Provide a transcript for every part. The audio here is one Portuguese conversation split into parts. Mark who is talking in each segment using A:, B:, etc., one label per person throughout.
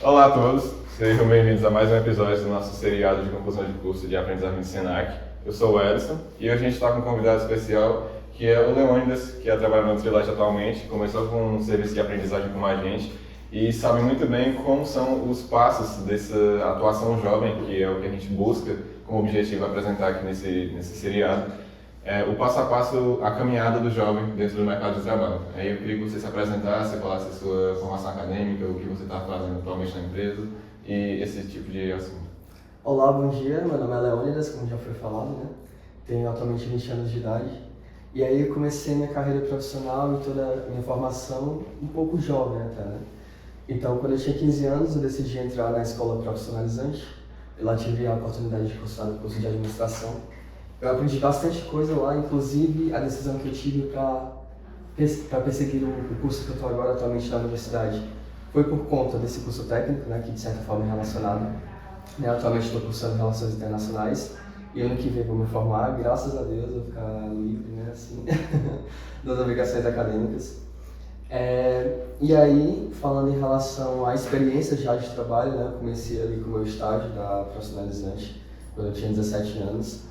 A: Olá a todos, sejam bem-vindos a mais um episódio do nosso seriado de conclusão de curso de aprendizagem do Senac. Eu sou o Edson e hoje a gente está com um convidado especial que é o Leônidas, que trabalha no Trilite atualmente, começou com um serviço de aprendizagem com a gente e sabe muito bem como são os passos dessa atuação jovem, que é o que a gente busca como objetivo apresentar aqui nesse seriado. O passo a passo, a caminhada do jovem dentro do mercado de trabalho. Aí eu queria que você se apresentasse, falasse a sua formação acadêmica, o que você está fazendo atualmente na empresa e esse tipo de assunto.
B: Olá, bom dia. Meu nome é Leônidas, como já foi falado, né? Tenho atualmente 20 anos de idade. E aí eu comecei minha carreira profissional e toda a minha formação um pouco jovem até, né? Então, quando eu tinha 15 anos, eu decidi entrar na escola profissionalizante. Eu lá tive a oportunidade de cursar no curso de administração. Eu aprendi bastante coisa lá, inclusive a decisão que eu tive para perseguir o curso que eu estou agora atualmente na universidade foi por conta desse curso técnico, né, que de certa forma é relacionado. Né, atualmente estou cursando Relações Internacionais e ano que vem vou me formar, graças a Deus, vou ficar livre, né, assim, das obrigações acadêmicas. E aí, falando em relação à experiência já de trabalho, né, eu comecei ali com o meu estágio da profissionalizante quando eu tinha 17 anos.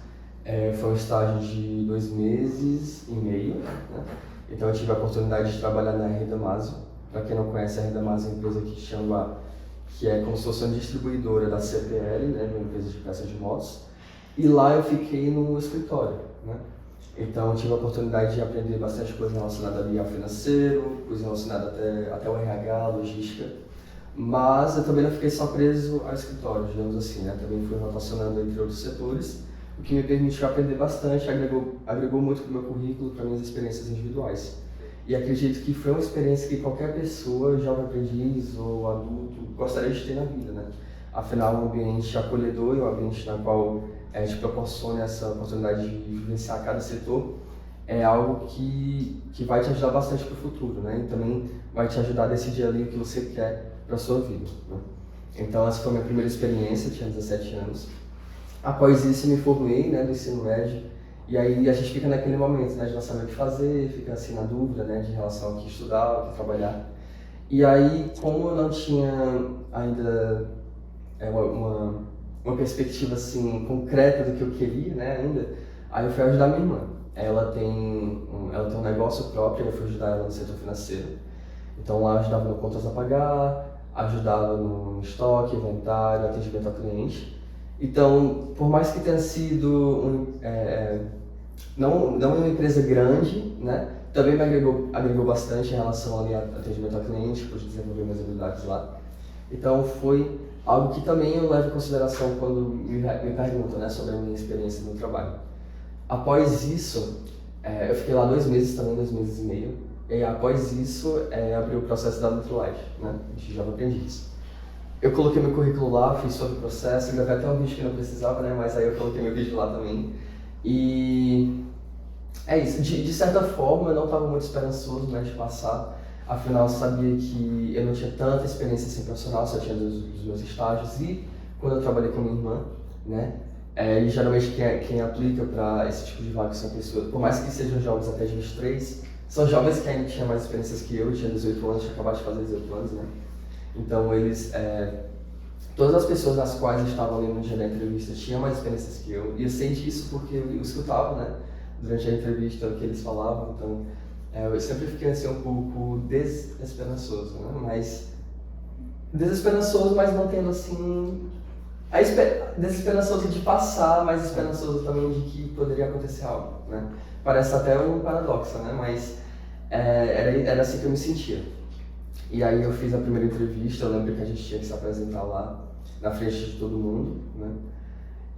B: Foi um estágio de 2 meses e meio, né? Então eu tive a oportunidade de trabalhar na R Damaso. Para quem não conhece, a R Damaso é uma empresa que é como se fosse uma distribuidora da CPL, né, uma empresa de peças de motos. E lá eu fiquei no escritório, né? Então eu tive a oportunidade de aprender bastante coisa relacionada ao financeiro, coisa relacionada até o RH, logística. Mas eu também não fiquei só preso ao escritório, digamos assim, né? Também fui rotacionando entre outros setores, o que me permitiu aprender bastante, agregou muito para o meu currículo, para minhas experiências individuais. E acredito que foi uma experiência que qualquer pessoa, jovem aprendiz ou adulto, gostaria de ter na vida, né? Afinal, um ambiente acolhedor e um ambiente na qual te proporciona essa oportunidade de vivenciar cada setor é algo que vai te ajudar bastante para o futuro, né? E também vai te ajudar a decidir ali o que você quer para a sua vida, né? Então, essa foi a minha primeira experiência, eu tinha 17 anos. Após isso, eu me formei, né, do ensino médio, e aí a gente fica naquele momento, né, de não saber o que fazer, fica assim na dúvida, né, de relação ao que estudar, ao que trabalhar. E aí, como eu não tinha ainda uma perspectiva assim concreta do que eu queria, né, ainda, aí eu fui ajudar minha irmã. Ela tem um negócio próprio, eu fui ajudar ela no setor financeiro. Então lá eu ajudava no contas a pagar, ajudava no estoque, inventário, atendimento ao cliente. Então, por mais que tenha sido não uma empresa grande, né, também me agregou bastante em relação ali a atendimento ao cliente, pude desenvolver minhas habilidades lá. Então foi algo que também eu levo em consideração quando me perguntam, né, sobre a minha experiência no trabalho. Após isso, eu fiquei lá 2 meses também, 2 meses e meio. E após isso, abri o processo da Nutrilite, né, de jovem aprendiz. Eu coloquei meu currículo lá, fiz todo o processo, gravei até um vídeo que não precisava, né, mas aí eu coloquei meu vídeo lá também. E é isso, de certa forma eu não estava muito esperançoso, né, de passar. Afinal, eu sabia que eu não tinha tanta experiência assim, profissional, só tinha dos meus estágios e quando eu trabalhei com minha irmã, né? E geralmente quem aplica para esse tipo de vaga são pessoas, por mais que sejam jovens até de 23, são jovens que ainda tinham mais experiências que eu tinha 18 anos, tinha acabado de fazer 18 anos, né? Então todas as pessoas nas quais eu estava ali no dia da entrevista tinham mais experiências que eu, e eu sei disso porque eu escutava, né? Durante a entrevista o que eles falavam, então eu sempre fiquei assim um pouco desesperançoso, né? Mas desesperançoso, mas mantendo assim desesperançoso de passar, mas esperançoso também de que poderia acontecer algo, né? Parece até um paradoxo, né? Mas era assim que eu me sentia. E aí eu fiz a primeira entrevista, eu lembro que a gente tinha que se apresentar lá na frente de todo mundo, né?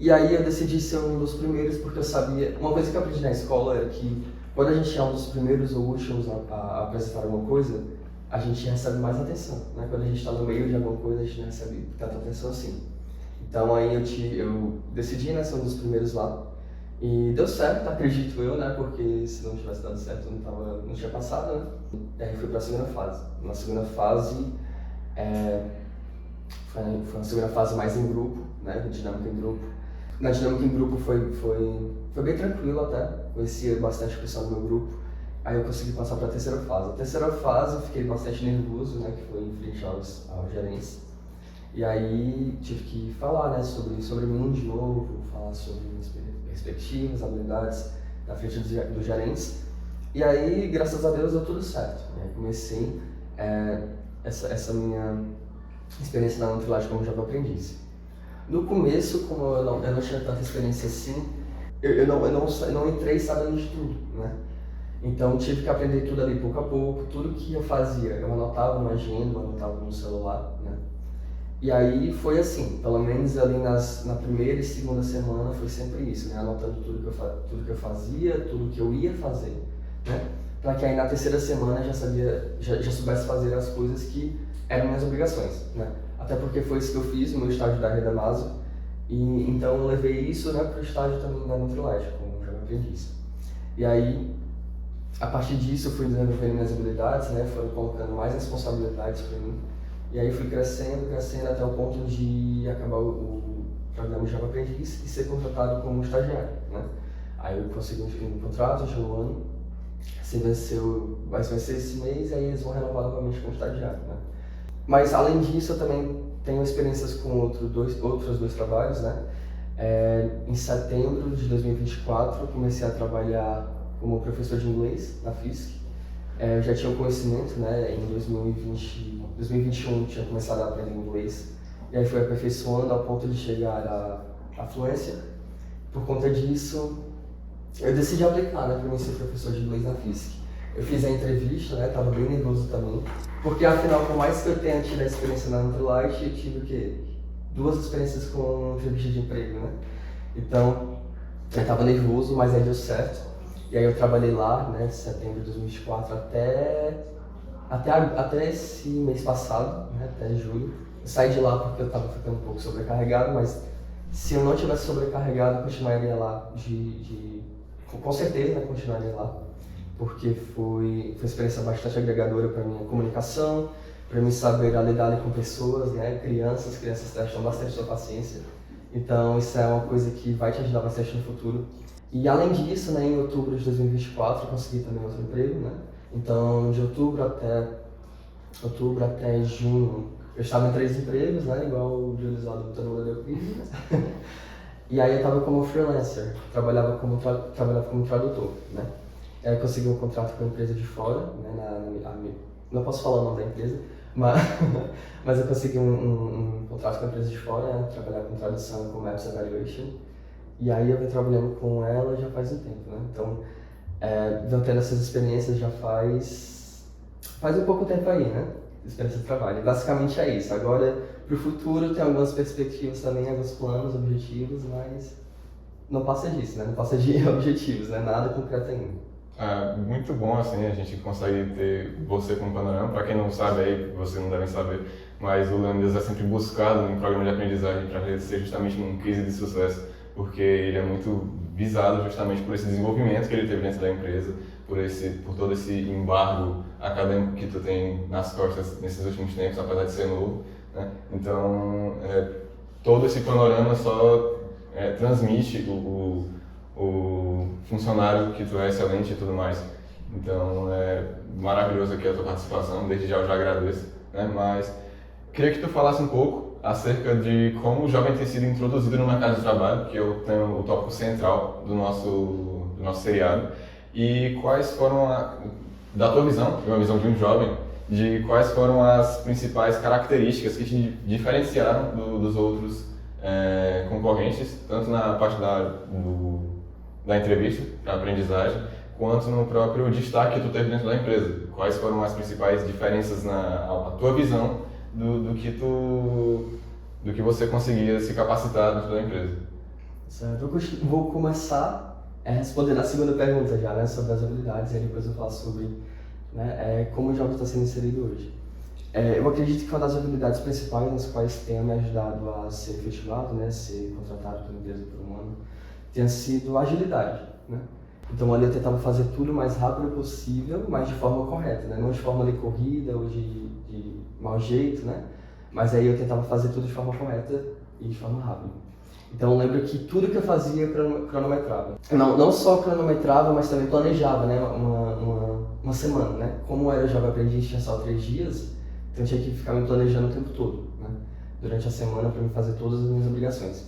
B: E aí eu decidi ser um dos primeiros porque eu sabia, uma coisa que eu aprendi na escola era que quando a gente é um dos primeiros ou últimos a apresentar alguma coisa, a gente recebe mais atenção, né? Quando a gente está no meio de alguma coisa, a gente não recebe tanta atenção assim. Então aí eu decidi, né, ser um dos primeiros lá. E deu certo, acredito eu, né? Porque se não tivesse dado certo eu não tinha passado, né? E aí fui para a segunda fase. Na segunda fase, foi uma segunda fase mais em grupo, né? Dinâmica em grupo. Na dinâmica em grupo foi bem tranquilo até, conheci bastante pessoal do meu grupo. Aí eu consegui passar para a terceira fase. A terceira fase eu fiquei bastante nervoso, né? Que foi em frente aos gerentes. E aí tive que falar, né, sobre mim de novo, falar sobre minhas perspectivas, habilidades na frente dos gerentes. E aí, graças a Deus, deu tudo certo. E aí comecei essa minha experiência na Nutrilite como Java aprendiz. No começo, como eu não tinha tanta experiência assim, eu não entrei sabendo de tudo, né? Então tive que aprender tudo ali pouco a pouco, tudo que eu fazia, eu anotava no agenda, eu anotava no celular, né? E aí foi assim, pelo menos ali na primeira e segunda semana foi sempre isso, né? Anotando tudo que eu fazia, tudo que eu ia fazer, né? Para que aí na terceira semana já soubesse fazer as coisas que eram minhas obrigações, né? Até porque foi isso que eu fiz no meu estágio da Rede Amazo, e então eu levei isso, né, para o estágio também da Nutrilite, como Java aprendiz. E aí, a partir disso, eu fui desenvolvendo minhas habilidades, né, foram colocando mais responsabilidades para mim. E aí fui crescendo até o ponto de acabar o programa Java aprendiz e ser contratado como estagiário, né? Aí eu consegui um contrato de um ano, vai vencer esse mês, e aí eles vão renovar novamente como estagiário, né? Mas além disso, eu também tenho experiências com outros dois trabalhos, né? Em setembro de 2024, eu comecei a trabalhar como professor de inglês na FISC. Eu já tinha o conhecimento, né? Em 2021 tinha começado a aprender inglês, e aí fui aperfeiçoando ao ponto de chegar à fluência. Por conta disso, eu decidi aplicar, né, para mim ser professor de inglês na FISC. Eu fiz a entrevista, né, estava bem nervoso também, porque afinal, por mais que eu tenha tido a experiência na Nutrilite, eu tive o quê? 2 experiências com entrevista de emprego, né? Então, eu estava nervoso, mas aí deu certo. E aí eu trabalhei lá, né, de setembro de 2024 até esse mês passado, né, até julho. Eu saí de lá porque eu estava ficando um pouco sobrecarregado, mas se eu não tivesse sobrecarregado, eu continuaria lá com certeza, né, continuaria lá. Porque foi uma experiência bastante agregadora para minha comunicação, para mim saber lidar com pessoas, né, crianças testam bastante sua paciência. Então isso é uma coisa que vai te ajudar bastante no futuro. E além disso, né, em outubro de 2024 eu consegui também outro emprego, né? Então de outubro até junho eu estava em 3 empregos, né, igual o Dionisado Butanula deu comigo. E aí eu estava como freelancer, trabalhava como tradutor, né? Eu consegui um contrato com uma empresa de fora, né, não posso falar o nome da empresa, mas eu consegui um contrato com a empresa de fora, né, trabalhar com tradução com Maps Evaluation. E aí eu venho trabalhando com ela já faz um tempo, né? Então, venho tendo essas experiências já faz um pouco tempo aí, né? Experiência de trabalho. Basicamente é isso. Agora, para o futuro, tem algumas perspectivas também, alguns planos, objetivos, mas não passa disso, né? Não passa de objetivos, né? Nada concreto ainda.
A: Muito bom, assim, a gente consegue ter você como panorama. Para quem não sabe aí, vocês não devem saber, mas o Leonidas é sempre buscado em programa de aprendizagem para ser justamente um case de sucesso, porque ele é muito visado justamente por esse desenvolvimento que ele teve dentro da empresa, por todo esse embargo acadêmico que tu tem nas costas nesses últimos tempos, apesar de ser novo, né? Então, todo esse panorama só transmite o funcionário que tu é excelente e tudo mais. Então, é maravilhoso aqui a tua participação, desde já eu já agradeço, né? Mas queria que tu falasse um pouco acerca de como o jovem tem sido introduzido no mercado de trabalho, que eu tenho o tópico central do nosso seriado, e quais foram, da tua visão, uma visão de um jovem, de quais foram as principais características que te diferenciaram dos outros concorrentes, tanto na parte da entrevista, da aprendizagem, quanto no próprio destaque que tu teve dentro da empresa. Quais foram as principais diferenças na tua visão do que você conseguia se capacitar dentro da empresa?
B: Certo. Eu vou começar respondendo a segunda pergunta já, né, sobre as habilidades, e aí depois eu falo sobre, né, como o jovem está sendo inserido hoje. Eu acredito que uma das habilidades principais nas quais tenha me ajudado a ser efetivado, né, ser contratado pela empresa por um ano, tenha sido a agilidade, né? Então ali eu tentava fazer tudo o mais rápido possível, mas de forma correta, né? Não de forma de corrida ou de mau jeito, né? Mas aí eu tentava fazer tudo de forma correta e de forma rápida. Então eu lembro que tudo que eu fazia cronometrava. Não só cronometrava, mas também planejava, né? Uma semana, né? Como era Java aprendiz, tinha só 3 dias, então eu tinha que ficar me planejando o tempo todo, né? durante a semana para me fazer todas as minhas obrigações.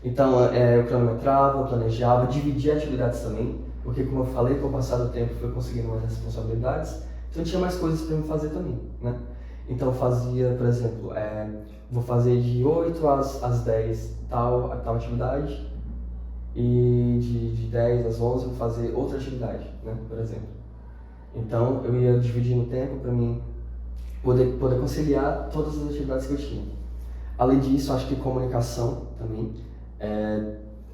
B: Então, eu cronometrava, eu planejava, dividia atividades também, porque como eu falei, com o passar do tempo fui conseguindo mais responsabilidades, então tinha mais coisas para me fazer também, né? Então eu fazia, por exemplo, vou fazer de 8 às 10 tal atividade, e de 10 às 11 vou fazer outra atividade, né, por exemplo. Então eu ia dividindo o tempo para mim poder conciliar todas as atividades que eu tinha. Além disso, acho que comunicação também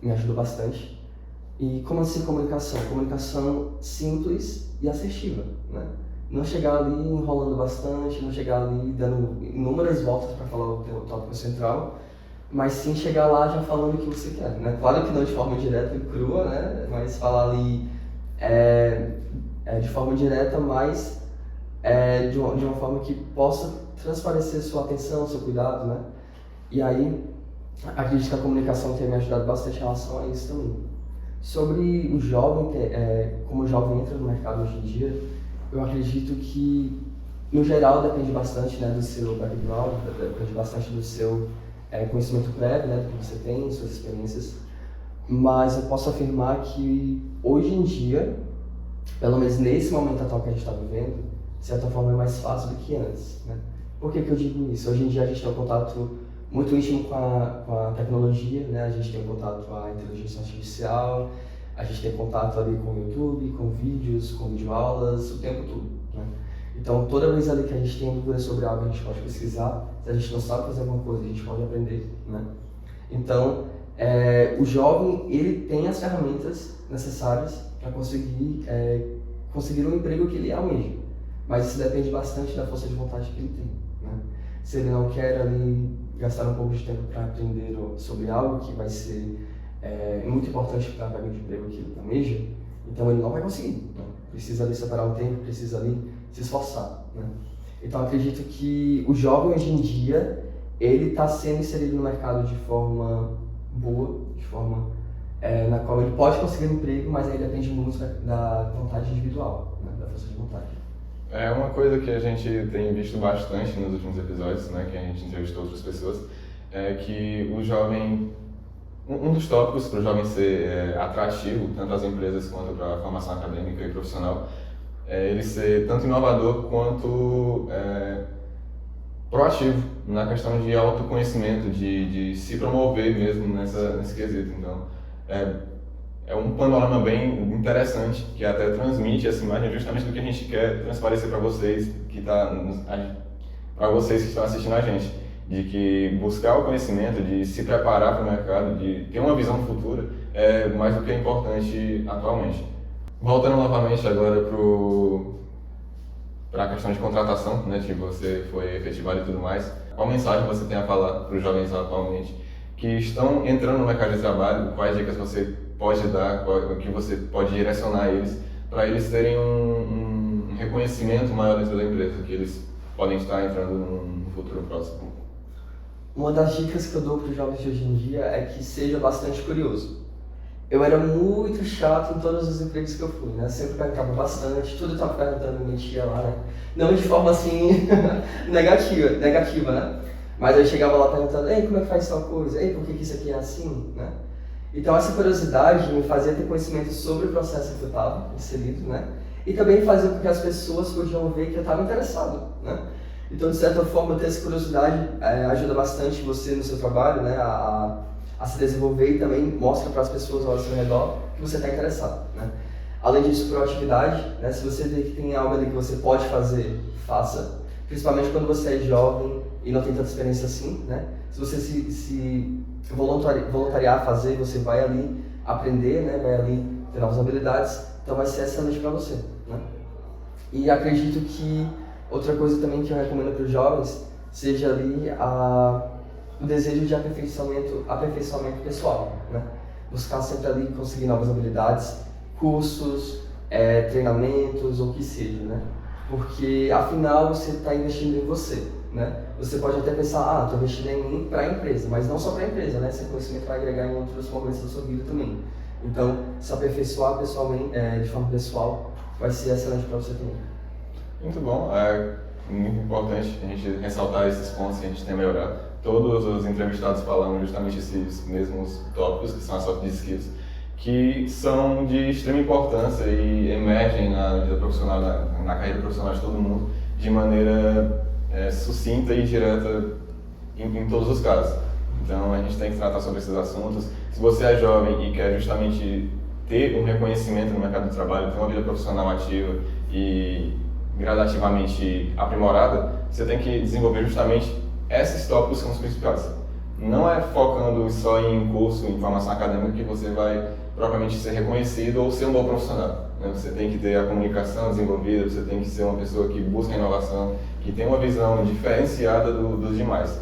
B: me ajudou bastante. E como assim comunicação? Comunicação simples e assertiva, né? Não chegar ali enrolando bastante, não chegar ali dando inúmeras voltas para falar o teu tópico central, mas sim chegar lá já falando o que você quer, né? Claro que não de forma direta e crua, né? Mas falar ali de forma direta, mas de uma forma que possa transparecer sua atenção, seu cuidado, né? E aí, acredito que a comunicação tem me ajudado bastante em relação a isso também. Sobre o jovem, como o jovem entra no mercado hoje em dia, eu acredito que, no geral, depende bastante, né, do seu background, depende bastante do seu conhecimento prévio, né, do que você tem, suas experiências. Mas eu posso afirmar que, hoje em dia, pelo menos nesse momento atual que a gente está vivendo, de certa forma é mais fácil do que antes, né? Por que eu digo isso? Hoje em dia a gente tem um contato muito íntimo com a tecnologia, né? A gente tem contato com a inteligência artificial, a gente tem contato ali com o YouTube, com vídeos, com videoaulas, o tempo todo, né? Então, toda vez ali que a gente tem dúvida sobre algo, a gente pode pesquisar. Se a gente não sabe fazer alguma coisa, a gente pode aprender, né? Então, o jovem, ele tem as ferramentas necessárias para conseguir um emprego que ele almeja. Mas isso depende bastante da força de vontade que ele tem, né? Se ele não quer ali gastar um pouco de tempo para aprender sobre algo que vai ser muito importante para a vaga de emprego que ele almeja, então ele não vai conseguir, né? Precisa ali separar um tempo, precisa ali se esforçar, né? Então acredito que o jovem hoje em dia, ele está sendo inserido no mercado de forma boa, de forma na qual ele pode conseguir um emprego, mas aí depende muito da vontade individual, né? Da força de vontade.
A: É uma coisa que a gente tem visto bastante nos últimos episódios, né, que a gente entrevistou outras pessoas, é que o jovem, um dos tópicos para o jovem ser atrativo, tanto às empresas quanto para a formação acadêmica e profissional, é ele ser tanto inovador quanto proativo na questão de autoconhecimento, de se promover mesmo nesse quesito. Então, é um panorama bem interessante, que até transmite essa imagem justamente do que a gente quer transparecer para vocês, para vocês que estão assistindo a gente, de que buscar o conhecimento, de se preparar para o mercado, de ter uma visão futura, é mais do que importante atualmente. Voltando novamente agora para a questão de contratação, né, de você foi efetivado e tudo mais, qual mensagem você tem a falar para os jovens atualmente que estão entrando no mercado de trabalho, quais dicas você pode dar, o que você pode direcionar eles, para eles terem um reconhecimento maior dentro da empresa, que eles podem estar entrando no futuro próximo?
B: Uma das dicas que eu dou para os jovens de hoje em dia é que seja bastante curioso. Eu era muito chato em todos os empregos que eu fui, né? Sempre perguntava bastante, tudo eu estava perguntando, mentia lá, né? Não de forma assim negativa, né? Mas eu chegava lá perguntando, ei, como é que faz tal coisa? Ei, por que isso aqui é assim, né? Então essa curiosidade me fazia ter conhecimento sobre o processo que eu estava inserido, né? E também fazia com que as pessoas podiam ver que eu estava interessado, né? Então, de certa forma, ter essa curiosidade ajuda bastante você no seu trabalho, né? A se desenvolver e também mostra para as pessoas ao seu redor que você está interessado, né? Além disso, proatividade, né? Se você vê que tem algo ali que você pode fazer, faça. Principalmente quando você é jovem e não tem tanta experiência assim, né? Se você se voluntariar a fazer, você vai ali aprender, né? Vai ali ter novas habilidades, então vai ser excelente para você, né? E acredito que outra coisa também que eu recomendo para os jovens seja ali o desejo de aperfeiçoamento pessoal, né? Buscar sempre ali conseguir novas habilidades, cursos, treinamentos, ou o que seja, né? Porque afinal você está investindo em você, né? Você pode até pensar, estou investindo em mim para a empresa, mas não só para a empresa, né? Esse conhecimento vai agregar em outros momentos da sua vida também. Então, se aperfeiçoar pessoalmente, de forma pessoal, vai ser excelente para você também.
A: Muito bom. muito importante a gente ressaltar esses pontos que a gente tem a melhorar. Todos os entrevistados falam justamente esses mesmos tópicos, que são as soft skills, que são de extrema importância e emergem na vida profissional, na carreira profissional de todo mundo, de maneira sucinta e direta em todos os casos. Então a gente tem que tratar sobre esses assuntos. Se você é jovem e quer justamente ter um reconhecimento no mercado de trabalho, ter uma vida profissional ativa e gradativamente aprimorada, você tem que desenvolver justamente esses tópicos como os principais. Não é focando só em curso, em formação acadêmica que você vai propriamente ser reconhecido ou ser um bom profissional, né? Você tem que ter a comunicação desenvolvida, você tem que ser uma pessoa que busca inovação, que tem uma visão diferenciada dos demais.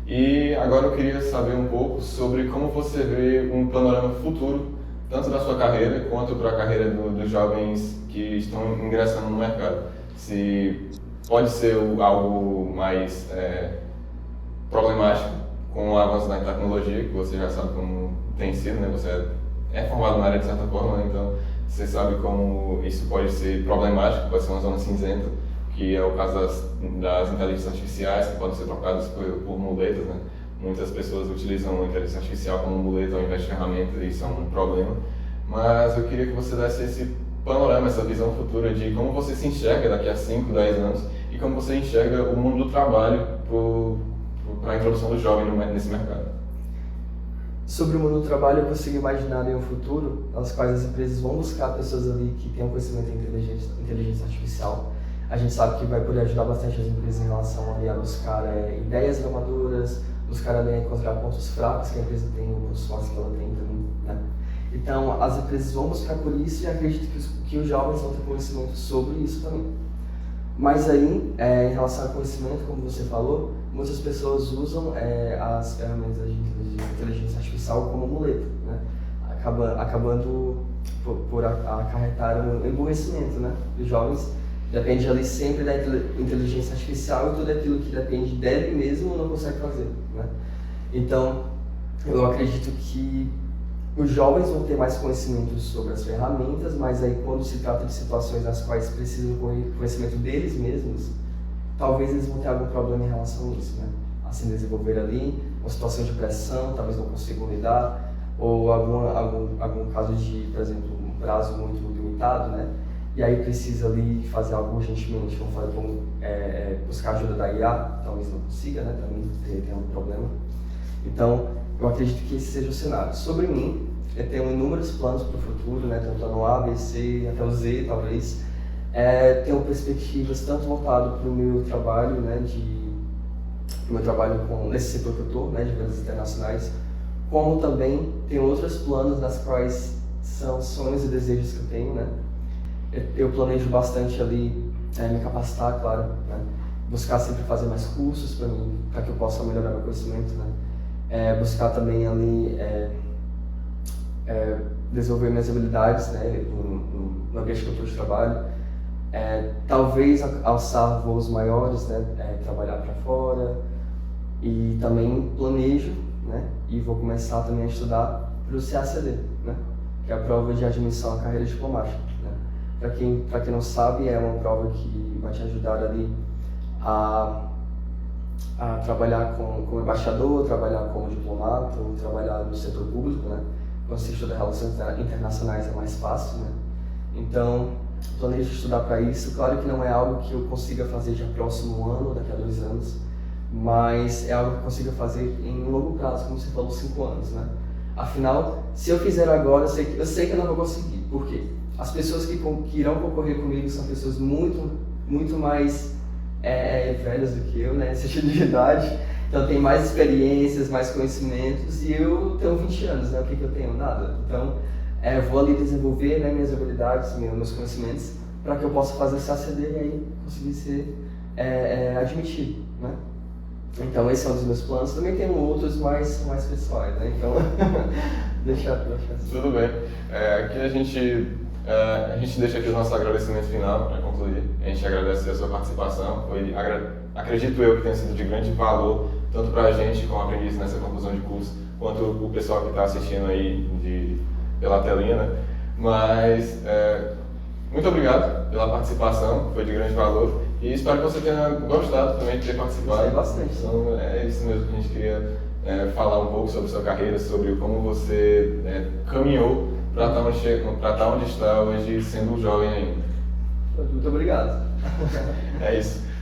A: E agora eu queria saber um pouco sobre como você vê um panorama futuro, tanto da sua carreira quanto para a carreira dos jovens que estão ingressando no mercado. Se pode ser algo mais problemático com o avanço da tecnologia, que você já sabe como tem sido, né? Você é formado na área de certa forma, né? Então você sabe como isso pode ser problemático, pode ser uma zona cinzenta, que é o caso das inteligências artificiais, que podem ser trocadas por muletas, né? Muitas pessoas utilizam a inteligência artificial como muleta ao invés de ferramenta, e isso é um problema. Mas eu queria que você desse esse panorama, essa visão futura de como você se enxerga daqui a 5, 10 anos e como você enxerga o mundo do trabalho para a introdução do jovem nesse mercado.
B: Sobre o mundo do trabalho, eu consigo imaginar em um futuro nas quais as empresas vão buscar pessoas ali que tenham conhecimento em inteligência artificial. A gente sabe que vai poder ajudar bastante as empresas em relação ali a buscar ideias inovadoras, buscar ali a encontrar pontos fracos que a empresa tem, ou pontos fortes que ela tem também, né? Então, as empresas vão buscar por isso e acredito que os jovens vão ter conhecimento sobre isso também. Mas aí, em relação ao conhecimento, como você falou, muitas pessoas usam as ferramentas de inteligência artificial como muleta, né? Acabando por acarretar um emburrecimento, né, dos jovens. Depende ali sempre da inteligência artificial e tudo aquilo que depende dele mesmo não consegue fazer, né? Então, eu acredito que os jovens vão ter mais conhecimento sobre as ferramentas, mas aí quando se trata de situações nas quais precisam do conhecimento deles mesmos, talvez eles vão ter algum problema em relação a isso, né? A se desenvolver ali, uma situação de pressão, talvez não consigam lidar, ou algum caso de, por exemplo, um prazo muito limitado, né? E aí precisa ali fazer algo urgentemente, vamos buscar ajuda da IA, talvez não consiga, né? Também tem algum problema. Então, eu acredito que esse seja o cenário. Sobre mim, eu tenho inúmeros planos para o futuro, né? Tenho um plano A, B, C, até o Z, talvez. Tenho perspectivas tanto voltado para o meu trabalho, né? Nesse setor que eu estou, né? De vendas internacionais, como também tenho outros planos nas quais são sonhos e desejos que eu tenho, né? Eu planejo bastante ali me capacitar, claro, né? Buscar sempre fazer mais cursos para que eu possa melhorar meu conhecimento, né? Buscar também ali desenvolver minhas habilidades, né? No ambiente que eu estou de trabalho. Talvez alçar voos maiores, né? Trabalhar para fora. E também planejo, né? E vou começar também a estudar para o CACD, né? Que é a prova de admissão à carreira diplomática, né? Para quem não sabe, é uma prova que vai te ajudar ali a trabalhar como embaixador, trabalhar como diplomata, ou trabalhar no setor público, né? Quando se estuda relações internacionais é mais fácil, né? Então, planejo estudar para isso. Claro que não é algo que eu consiga fazer já próximo ano, daqui a 2 anos, mas é algo que eu consiga fazer em longo prazo, como você falou, 5 anos, né? Afinal, se eu fizer agora, eu sei que eu não vou conseguir. Por quê? As pessoas que irão concorrer comigo são pessoas muito mais velhas do que eu, né? Nesse sentido de idade. Então, tem mais experiências, mais conhecimentos, e eu tenho 20 anos, né? O que eu tenho? Nada. Então, vou ali desenvolver, né, minhas habilidades, meus conhecimentos, para que eu possa fazer esse ACD e aí conseguir ser admitido, né? Então, esse é um dos meus planos. Também tenho outros mais pessoais, né? Então, deixa assim.
A: Tudo bem. Aqui a gente deixa aqui o nosso agradecimento final para concluir. A gente agradece a sua participação. Acredito eu que tenha sido de grande valor, tanto para a gente como aprendiz nessa conclusão de curso, quanto o pessoal que está assistindo aí pela telinha, né? Mas muito obrigado pela participação, foi de grande valor. E espero que você tenha gostado também de ter participado.
B: Gostei bastante.
A: Então, é isso mesmo que a gente queria falar um pouco sobre a sua carreira, sobre como você caminhou para estar onde está hoje, sendo jovem ainda.
B: Muito obrigado.
A: É isso.